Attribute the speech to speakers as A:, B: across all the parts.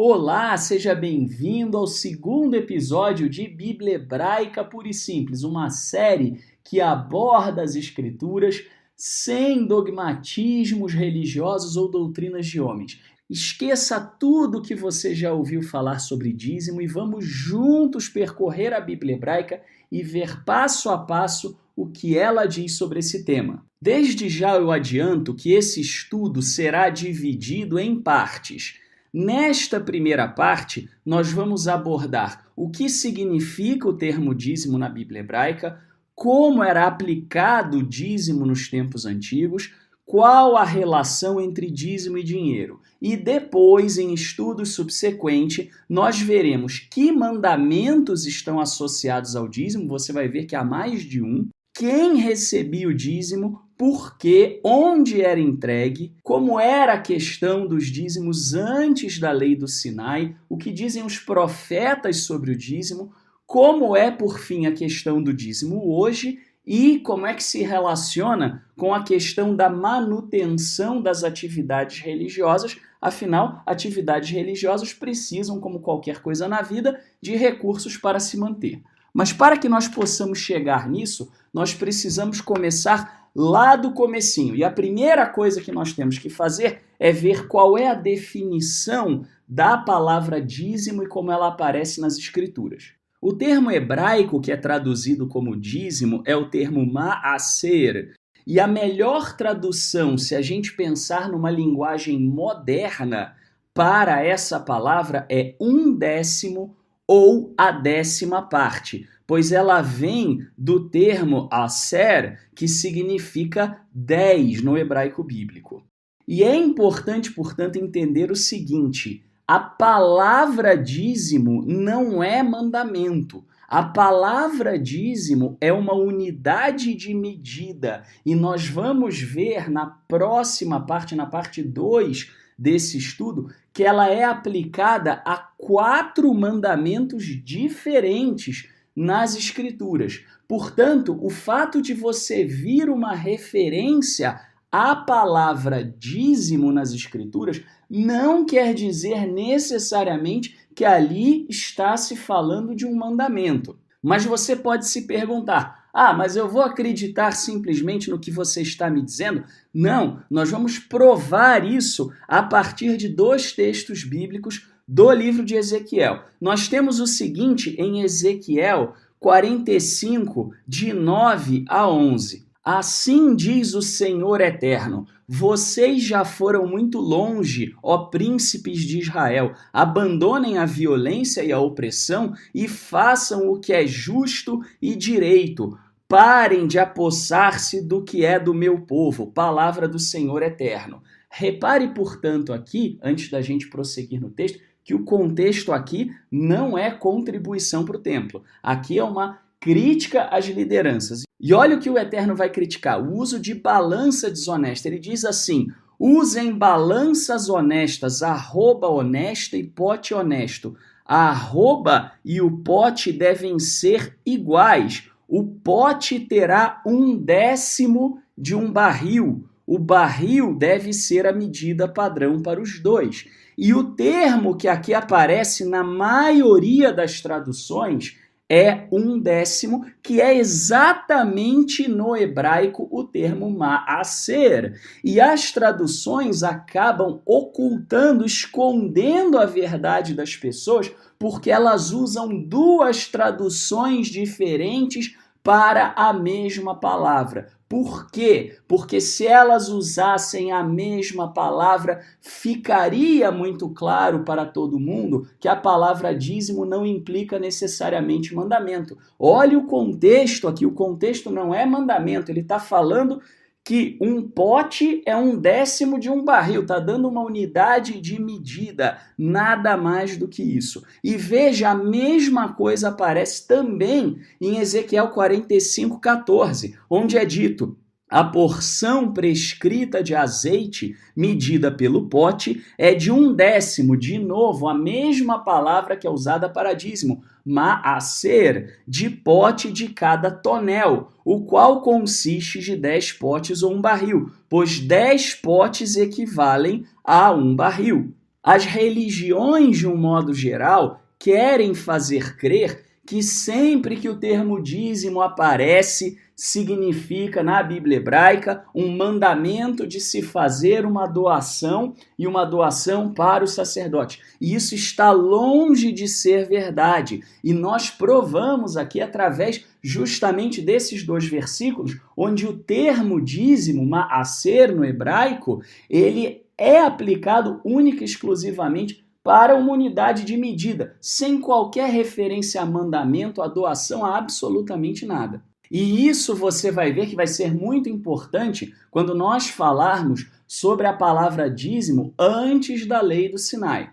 A: Olá, seja bem-vindo ao segundo episódio de Bíblia Hebraica Pura e Simples, uma série que aborda as Escrituras sem dogmatismos religiosos ou doutrinas de homens. Esqueça tudo que você já ouviu falar sobre dízimo e vamos juntos percorrer a Bíblia Hebraica e ver passo a passo o que ela diz sobre esse tema. Desde já eu adianto que esse estudo será dividido em partes. Nesta primeira parte, nós vamos abordar o que significa o termo dízimo na Bíblia Hebraica, como era aplicado o dízimo nos tempos antigos, qual a relação entre dízimo e dinheiro. E depois, em estudos subsequentes, nós veremos que mandamentos estão associados ao dízimo, você vai ver que há mais de um, quem recebia o dízimo, por quê, onde era entregue, como era a questão dos dízimos antes da lei do Sinai, o que dizem os profetas sobre o dízimo, como é, por fim, a questão do dízimo hoje e como é que se relaciona com a questão da manutenção das atividades religiosas. Afinal, atividades religiosas precisam, como qualquer coisa na vida, de recursos para se manter. Mas para que nós possamos chegar nisso, nós precisamos começar lá do comecinho. E a primeira coisa que nós temos que fazer é ver qual é a definição da palavra dízimo e como ela aparece nas Escrituras. O termo hebraico que é traduzido como dízimo é o termo ma'aser. E a melhor tradução, se a gente pensar numa linguagem moderna para essa palavra, é 1/10 ou a 10ª parte, pois ela vem do termo aser, que significa 10 no hebraico bíblico. E é importante, portanto, entender o seguinte: a palavra dízimo não é mandamento. A palavra dízimo é uma unidade de medida. E nós vamos ver na próxima parte, na parte 2 desse estudo, que ela é aplicada a 4 mandamentos diferentes nas Escrituras. Portanto, o fato de você vir uma referência à palavra dízimo nas Escrituras não quer dizer necessariamente que ali está se falando de um mandamento. Mas você pode se perguntar: mas eu vou acreditar simplesmente no que você está me dizendo? Não, nós vamos provar isso a partir de 2 textos bíblicos do livro de Ezequiel. Nós temos o seguinte em Ezequiel 45, de 9 a 11. Assim diz o Senhor Eterno: vocês já foram muito longe, ó príncipes de Israel. Abandonem a violência e a opressão e façam o que é justo e direito. Parem de apossar-se do que é do meu povo. Palavra do Senhor Eterno. Repare, portanto, aqui, antes da gente prosseguir no texto, que o contexto aqui não é contribuição para o templo. Aqui é uma crítica às lideranças. E olha o que o Eterno vai criticar: o uso de balança desonesta. Ele diz assim: usem balanças honestas, arroba honesta e pote honesto. A arroba e o pote devem ser iguais. O pote terá 1/10 de um barril. O barril deve ser a medida padrão para os dois. E o termo que aqui aparece na maioria das traduções é 1/10, que é exatamente no hebraico o termo ma'aser. E as traduções acabam ocultando, escondendo a verdade das pessoas, porque elas usam 2 traduções diferentes para a mesma palavra. Por quê? Porque se elas usassem a mesma palavra, ficaria muito claro para todo mundo que a palavra dízimo não implica necessariamente mandamento. Olha o contexto aqui, o contexto não é mandamento, ele está falando que um pote é 1/10 de um barril, está dando uma unidade de medida, nada mais do que isso. E veja, a mesma coisa aparece também em Ezequiel 45:14, onde é dito: a porção prescrita de azeite, medida pelo pote, é de 1/10, de novo, a mesma palavra que é usada para dízimo, ma'aser, de pote de cada tonel, o qual consiste de 10 potes ou um barril, pois 10 potes equivalem a um barril. As religiões, de um modo geral, querem fazer crer que sempre que o termo dízimo aparece, significa, na Bíblia hebraica, um mandamento de se fazer uma doação e uma doação para o sacerdote. E isso está longe de ser verdade. E nós provamos aqui através justamente desses 2 versículos, onde o termo dízimo, ma'aser no hebraico, ele é aplicado única e exclusivamente para uma unidade de medida, sem qualquer referência a mandamento, a doação, a absolutamente nada. E isso você vai ver que vai ser muito importante quando nós falarmos sobre a palavra dízimo antes da lei do Sinai.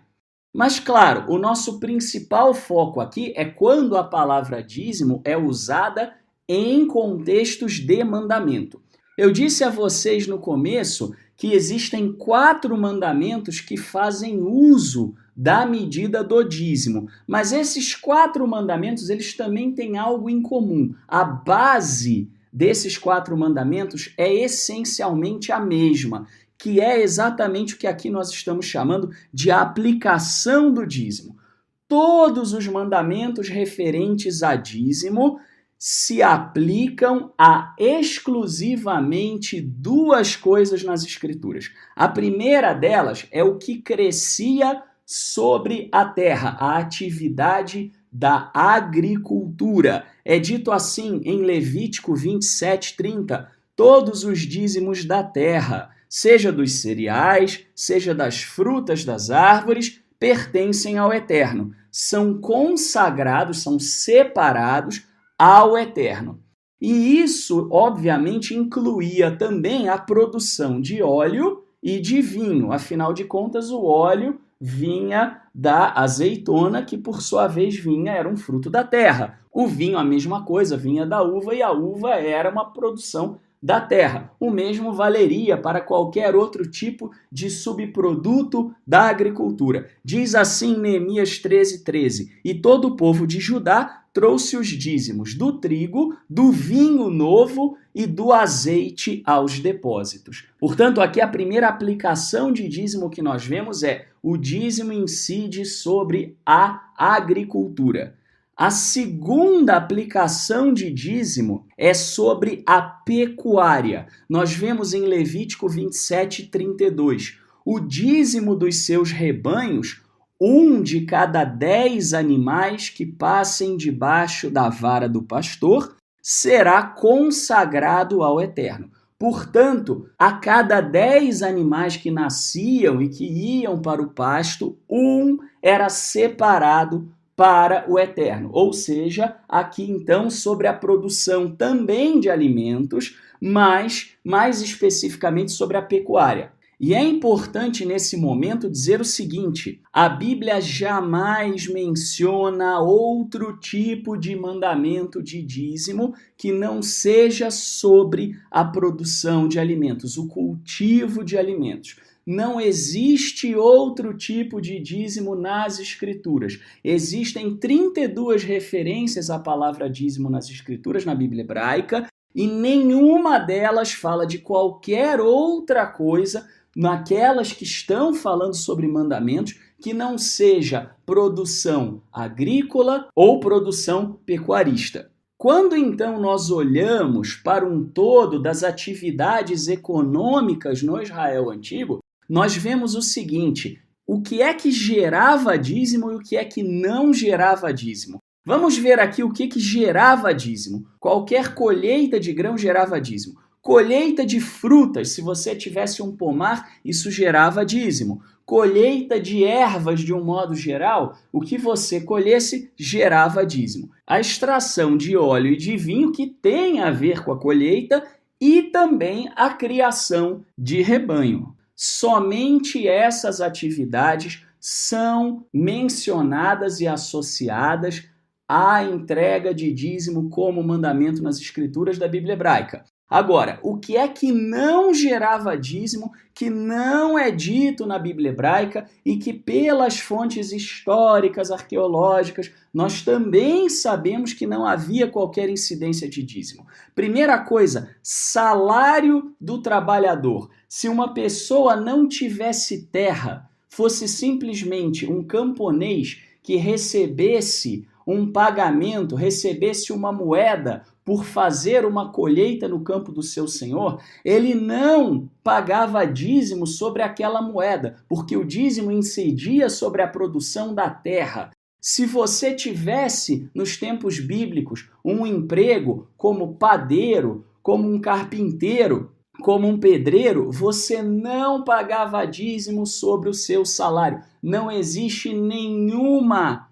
A: Mas, claro, o nosso principal foco aqui é quando a palavra dízimo é usada em contextos de mandamento. Eu disse a vocês no começo que existem 4 mandamentos que fazem uso da medida do dízimo. Mas esses 4 mandamentos, eles também têm algo em comum. A base desses 4 mandamentos é essencialmente a mesma, que é exatamente o que aqui nós estamos chamando de aplicação do dízimo. Todos os mandamentos referentes a dízimo se aplicam a exclusivamente 2 coisas nas Escrituras. A primeira delas é o que crescia sobre a terra, a atividade da agricultura. É dito assim em Levítico 27:30, todos os dízimos da terra, seja dos cereais, seja das frutas das árvores, pertencem ao Eterno. São consagrados, são separados ao Eterno. E isso, obviamente, incluía também a produção de óleo e de vinho. Afinal de contas, o óleo vinha da azeitona, que por sua vez era um fruto da terra. O vinho, a mesma coisa, vinha da uva e a uva era uma produção da terra. O mesmo valeria para qualquer outro tipo de subproduto da agricultura. Diz assim Neemias 13:13, e todo o povo de Judá trouxe os dízimos do trigo, do vinho novo e do azeite aos depósitos. Portanto, aqui a primeira aplicação de dízimo que nós vemos é o dízimo incide sobre a agricultura. A segunda aplicação de dízimo é sobre a pecuária. Nós vemos em Levítico 27:32. O dízimo dos seus rebanhos, 1 de cada 10 animais que passem debaixo da vara do pastor, será consagrado ao Eterno. Portanto, a cada 10 animais que nasciam e que iam para o pasto, 1 era separado para o Eterno. Ou seja, aqui então sobre a produção também de alimentos, mas mais especificamente sobre a pecuária. E é importante nesse momento dizer o seguinte: a Bíblia jamais menciona outro tipo de mandamento de dízimo que não seja sobre a produção de alimentos, o cultivo de alimentos. Não existe outro tipo de dízimo nas Escrituras. Existem 32 referências à palavra dízimo nas Escrituras, na Bíblia hebraica, e nenhuma delas fala de qualquer outra coisa naquelas que estão falando sobre mandamentos que não seja produção agrícola ou produção pecuarista. Quando então nós olhamos para um todo das atividades econômicas no Israel antigo, nós vemos o seguinte: o que é que gerava dízimo e o que é que não gerava dízimo. Vamos ver aqui o que gerava dízimo. Qualquer colheita de grão gerava dízimo. Colheita de frutas, se você tivesse um pomar, isso gerava dízimo. Colheita de ervas, de um modo geral, o que você colhesse gerava dízimo. A extração de óleo e de vinho, que tem a ver com a colheita, e também a criação de rebanho. Somente essas atividades são mencionadas e associadas à entrega de dízimo como mandamento nas Escrituras da Bíblia hebraica. Agora, o que é que não gerava dízimo, que não é dito na Bíblia hebraica e que pelas fontes históricas, arqueológicas, nós também sabemos que não havia qualquer incidência de dízimo? Primeira coisa, salário do trabalhador. Se uma pessoa não tivesse terra, fosse simplesmente um camponês que recebesse um pagamento, recebesse uma moeda por fazer uma colheita no campo do seu senhor, ele não pagava dízimo sobre aquela moeda, porque o dízimo incidia sobre a produção da terra. Se você tivesse, nos tempos bíblicos, um emprego como padeiro, como um carpinteiro, como um pedreiro, você não pagava dízimo sobre o seu salário. Não existe nenhuma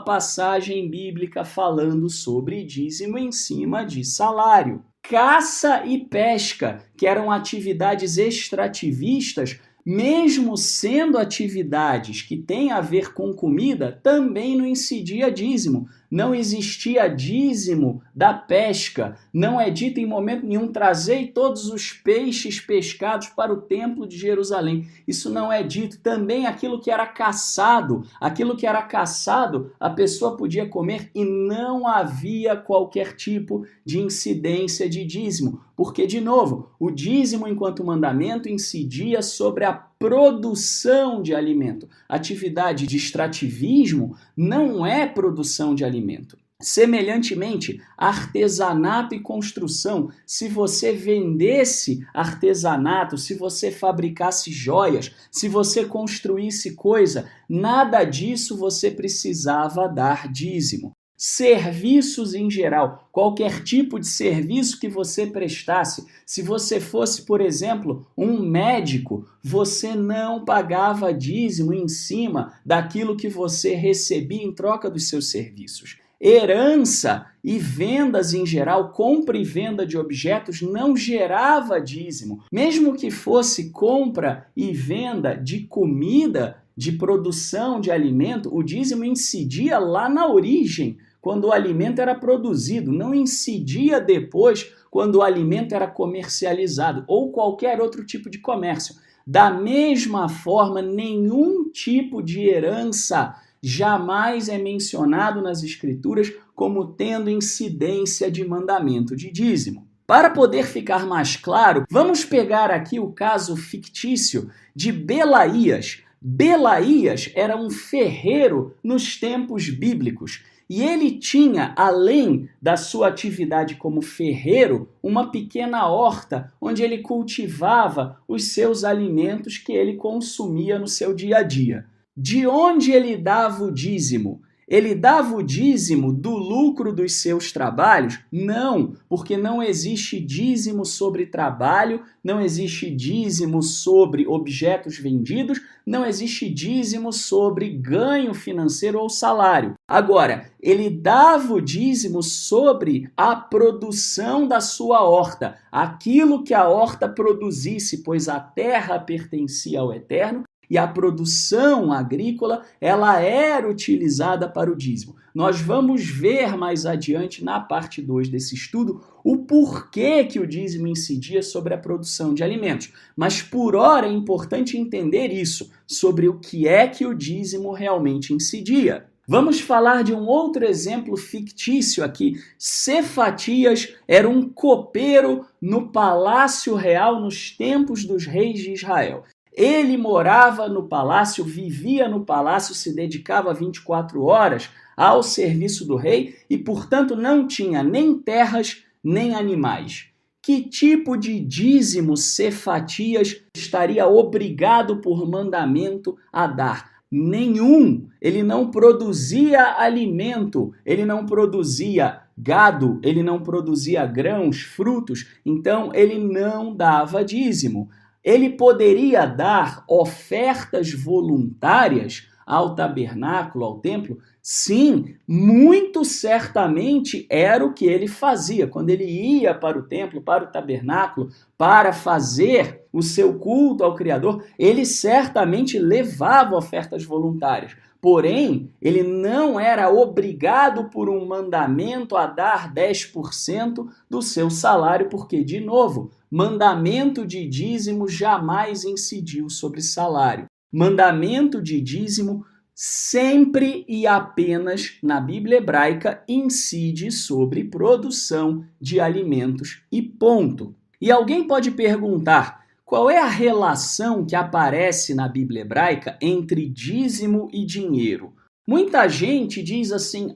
A: passagem bíblica falando sobre dízimo em cima de salário. Caça e pesca, que eram atividades extrativistas, mesmo sendo atividades que têm a ver com comida, também não incidia dízimo. Não existia dízimo da pesca. Não é dito em momento nenhum: trazei todos os peixes pescados para o templo de Jerusalém. Isso não é dito. Também aquilo que era caçado, a pessoa podia comer e não havia qualquer tipo de incidência de dízimo. Porque, de novo, o dízimo enquanto mandamento incidia sobre a produção de alimento. Atividade de extrativismo não é produção de alimento. Semelhantemente, artesanato e construção, se você vendesse artesanato, se você fabricasse joias, se você construísse coisa, nada disso você precisava dar dízimo. Serviços em geral, qualquer tipo de serviço que você prestasse, se você fosse, por exemplo, um médico, você não pagava dízimo em cima daquilo que você recebia em troca dos seus serviços. Herança e vendas em geral, compra e venda de objetos, não gerava dízimo. Mesmo que fosse compra e venda de comida, de produção de alimento, o dízimo incidia lá na origem, quando o alimento era produzido, não incidia depois quando o alimento era comercializado ou qualquer outro tipo de comércio. Da mesma forma, nenhum tipo de herança jamais é mencionado nas Escrituras como tendo incidência de mandamento de dízimo. Para poder ficar mais claro, vamos pegar aqui o caso fictício de Belaías. Belaías era um ferreiro nos tempos bíblicos e ele tinha, além da sua atividade como ferreiro, uma pequena horta onde ele cultivava os seus alimentos que ele consumia no seu dia a dia. De onde ele dava o dízimo? Ele dava o dízimo do lucro dos seus trabalhos? Não, porque não existe dízimo sobre trabalho, não existe dízimo sobre objetos vendidos, não existe dízimo sobre ganho financeiro ou salário. Agora, ele dava o dízimo sobre a produção da sua horta, aquilo que a horta produzisse, pois a terra pertencia ao Eterno, e a produção agrícola, ela era utilizada para o dízimo. Nós vamos ver mais adiante, na parte 2 desse estudo, o porquê que o dízimo incidia sobre a produção de alimentos. Mas, por hora, é importante entender isso, sobre o que é que o dízimo realmente incidia. Vamos falar de um outro exemplo fictício aqui. Cefatias era um copeiro no palácio real nos tempos dos reis de Israel. Ele morava no palácio, vivia no palácio, se dedicava 24 horas ao serviço do rei e, portanto, não tinha nem terras nem animais. Que tipo de dízimo Cefatias estaria obrigado por mandamento a dar? Nenhum. Ele não produzia alimento, ele não produzia gado, ele não produzia grãos, frutos, então ele não dava dízimo. Ele poderia dar ofertas voluntárias ao tabernáculo, ao templo? Sim, muito certamente era o que ele fazia. Quando ele ia para o templo, para o tabernáculo, para fazer o seu culto ao Criador, ele certamente levava ofertas voluntárias. Porém, ele não era obrigado por um mandamento a dar 10% do seu salário, porque, de novo, mandamento de dízimo jamais incidiu sobre salário. Mandamento de dízimo sempre e apenas na Bíblia hebraica incide sobre produção de alimentos e ponto. E alguém pode perguntar: Qual é a relação que aparece na Bíblia hebraica entre dízimo e dinheiro? Muita gente diz assim: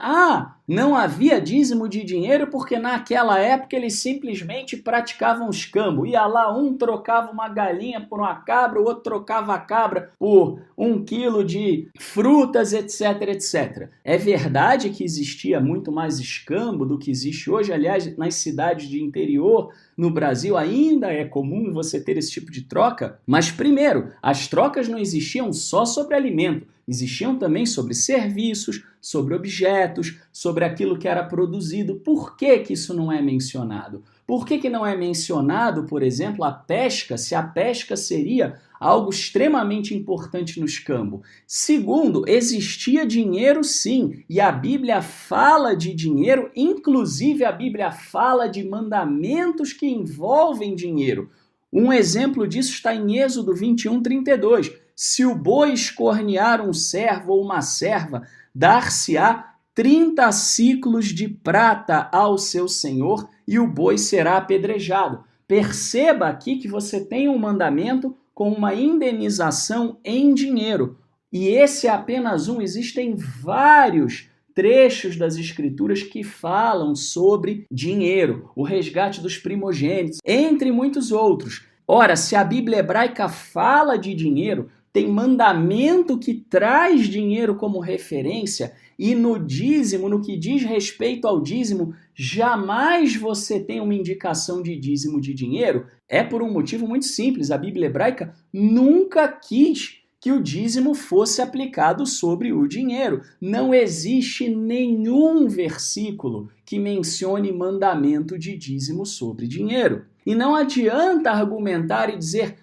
A: não havia dízimo de dinheiro porque naquela época eles simplesmente praticavam escambo. Ia lá, um trocava uma galinha por uma cabra, o outro trocava a cabra por 1 quilo de frutas, etc, etc. É verdade que existia muito mais escambo do que existe hoje. Aliás, nas cidades de interior, no Brasil, ainda é comum você ter esse tipo de troca. Mas, primeiro, as trocas não existiam só sobre alimento. Existiam também sobre serviços, sobre objetos, sobre aquilo que era produzido. Por que que isso não é mencionado? Por que que não é mencionado, por exemplo, a pesca, se a pesca seria algo extremamente importante no escambo? Segundo, existia dinheiro sim, e a Bíblia fala de dinheiro, inclusive a Bíblia fala de mandamentos que envolvem dinheiro. Um exemplo disso está em Êxodo 21:32. Se o boi escornear um servo ou uma serva, dar-se-á 30 siclos de prata ao seu senhor e o boi será apedrejado. Perceba aqui que você tem um mandamento com uma indenização em dinheiro. E esse é apenas um, existem vários trechos das Escrituras que falam sobre dinheiro, o resgate dos primogênitos, entre muitos outros. Ora, se a Bíblia hebraica fala de dinheiro, tem mandamento que traz dinheiro como referência, e no dízimo, no que diz respeito ao dízimo, jamais você tem uma indicação de dízimo de dinheiro. É por um motivo muito simples: a Bíblia hebraica nunca quis que o dízimo fosse aplicado sobre o dinheiro. Não existe nenhum versículo que mencione mandamento de dízimo sobre dinheiro. E não adianta argumentar e dizer: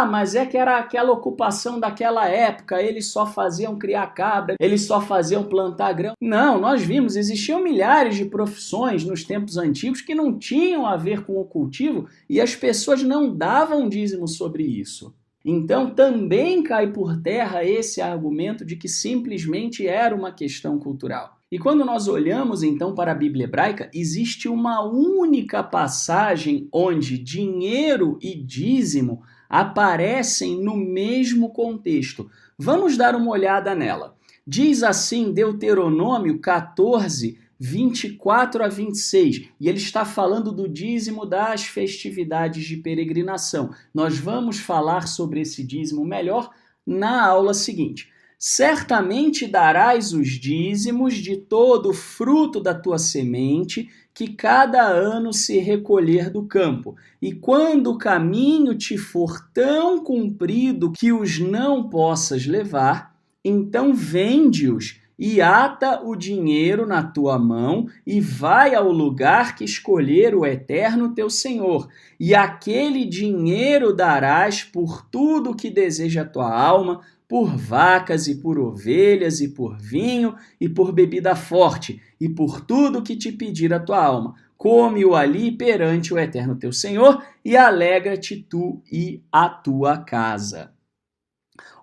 A: mas é que era aquela ocupação daquela época, eles só faziam criar cabra, eles só faziam plantar grão. Não, nós vimos, existiam milhares de profissões nos tempos antigos que não tinham a ver com o cultivo e as pessoas não davam dízimo sobre isso. Então também cai por terra esse argumento de que simplesmente era uma questão cultural. E quando nós olhamos então para a Bíblia hebraica, existe uma única passagem onde dinheiro e dízimo aparecem no mesmo contexto. Vamos dar uma olhada nela. Diz assim Deuteronômio 14, 24 a 26, e ele está falando do dízimo das festividades de peregrinação. Nós vamos falar sobre esse dízimo melhor na aula seguinte. Certamente darás os dízimos de todo o fruto da tua semente, que cada ano se recolher do campo. E quando o caminho te for tão comprido que os não possas levar, então vende-os e ata o dinheiro na tua mão e vai ao lugar que escolher o Eterno teu Senhor. E aquele dinheiro darás por tudo que deseja a tua alma, por vacas e por ovelhas e por vinho e por bebida forte e por tudo que te pedir a tua alma. Come-o ali perante o Eterno teu Senhor e alegra-te tu e a tua casa.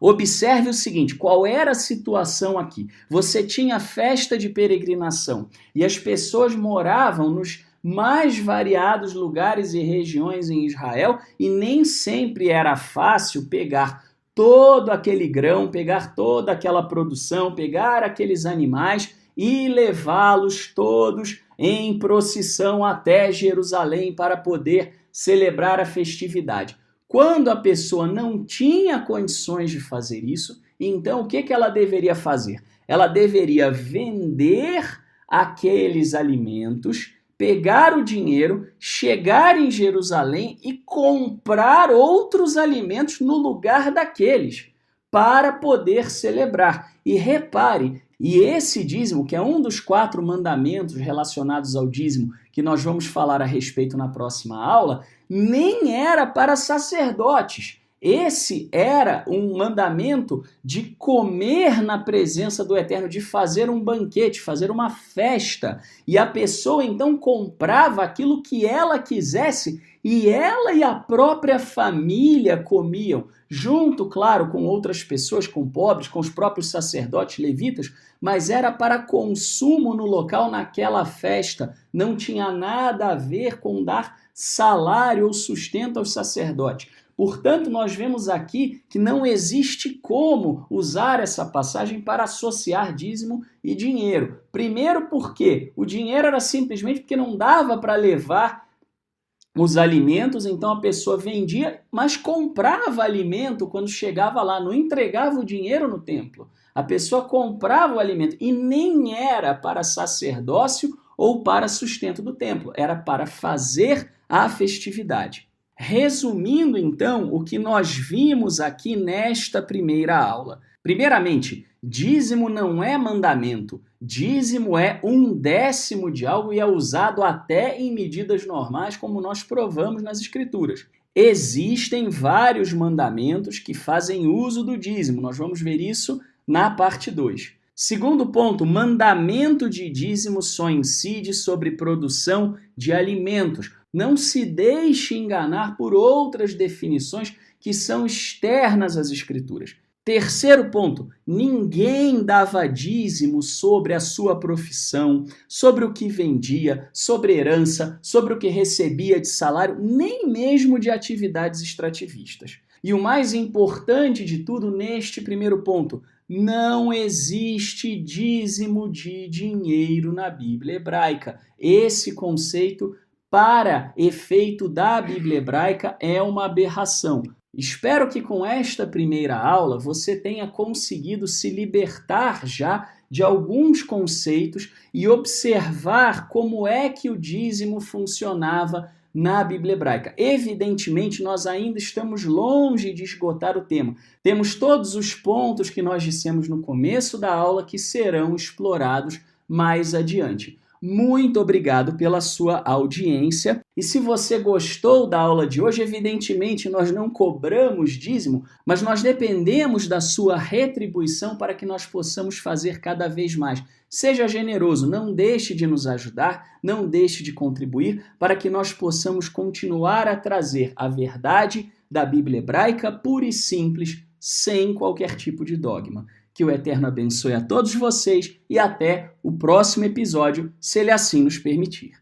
A: Observe o seguinte: qual era a situação aqui? Você tinha festa de peregrinação e as pessoas moravam nos mais variados lugares e regiões em Israel e nem sempre era fácil pegar todo aquele grão, pegar toda aquela produção, pegar aqueles animais e levá-los todos em procissão até Jerusalém para poder celebrar a festividade. Quando a pessoa não tinha condições de fazer isso, então o que ela deveria fazer? Ela deveria vender aqueles alimentos, pegar o dinheiro, chegar em Jerusalém e comprar outros alimentos no lugar daqueles para poder celebrar. E repare, e esse dízimo, que é um dos 4 mandamentos relacionados ao dízimo que nós vamos falar a respeito na próxima aula, nem era para sacerdotes. Esse era um mandamento de comer na presença do Eterno, de fazer um banquete, fazer uma festa. E a pessoa então comprava aquilo que ela quisesse e ela e a própria família comiam, junto, claro, com outras pessoas, com pobres, com os próprios sacerdotes levitas, mas era para consumo no local naquela festa. Não tinha nada a ver com dar salário ou sustento aos sacerdotes. Portanto, nós vemos aqui que não existe como usar essa passagem para associar dízimo e dinheiro. Primeiro porque o dinheiro era simplesmente porque não dava para levar os alimentos, então a pessoa vendia, mas comprava alimento quando chegava lá, não entregava o dinheiro no templo. A pessoa comprava o alimento e nem era para sacerdócio ou para sustento do templo, era para fazer a festividade. Resumindo, então, o que nós vimos aqui nesta primeira aula. Primeiramente, dízimo não é mandamento. Dízimo é 1/10 de algo e é usado até em medidas normais, como nós provamos nas Escrituras. Existem vários mandamentos que fazem uso do dízimo. Nós vamos ver isso na parte 2. Segundo ponto, mandamento de dízimo só incide sobre produção de alimentos. Não se deixe enganar por outras definições que são externas às Escrituras. Terceiro ponto, ninguém dava dízimo sobre a sua profissão, sobre o que vendia, sobre herança, sobre o que recebia de salário, nem mesmo de atividades extrativistas. E o mais importante de tudo neste primeiro ponto, não existe dízimo de dinheiro na Bíblia hebraica. Esse conceito, para efeito da Bíblia hebraica, é uma aberração. Espero que com esta primeira aula você tenha conseguido se libertar já de alguns conceitos e observar como é que o dízimo funcionava na Bíblia hebraica. Evidentemente, nós ainda estamos longe de esgotar o tema. Temos todos os pontos que nós dissemos no começo da aula que serão explorados mais adiante. Muito obrigado pela sua audiência. E se você gostou da aula de hoje, evidentemente nós não cobramos dízimo, mas nós dependemos da sua retribuição para que nós possamos fazer cada vez mais. Seja generoso, não deixe de nos ajudar, não deixe de contribuir para que nós possamos continuar a trazer a verdade da Bíblia hebraica pura e simples, sem qualquer tipo de dogma. Que o Eterno abençoe a todos vocês e até o próximo episódio, se Ele assim nos permitir.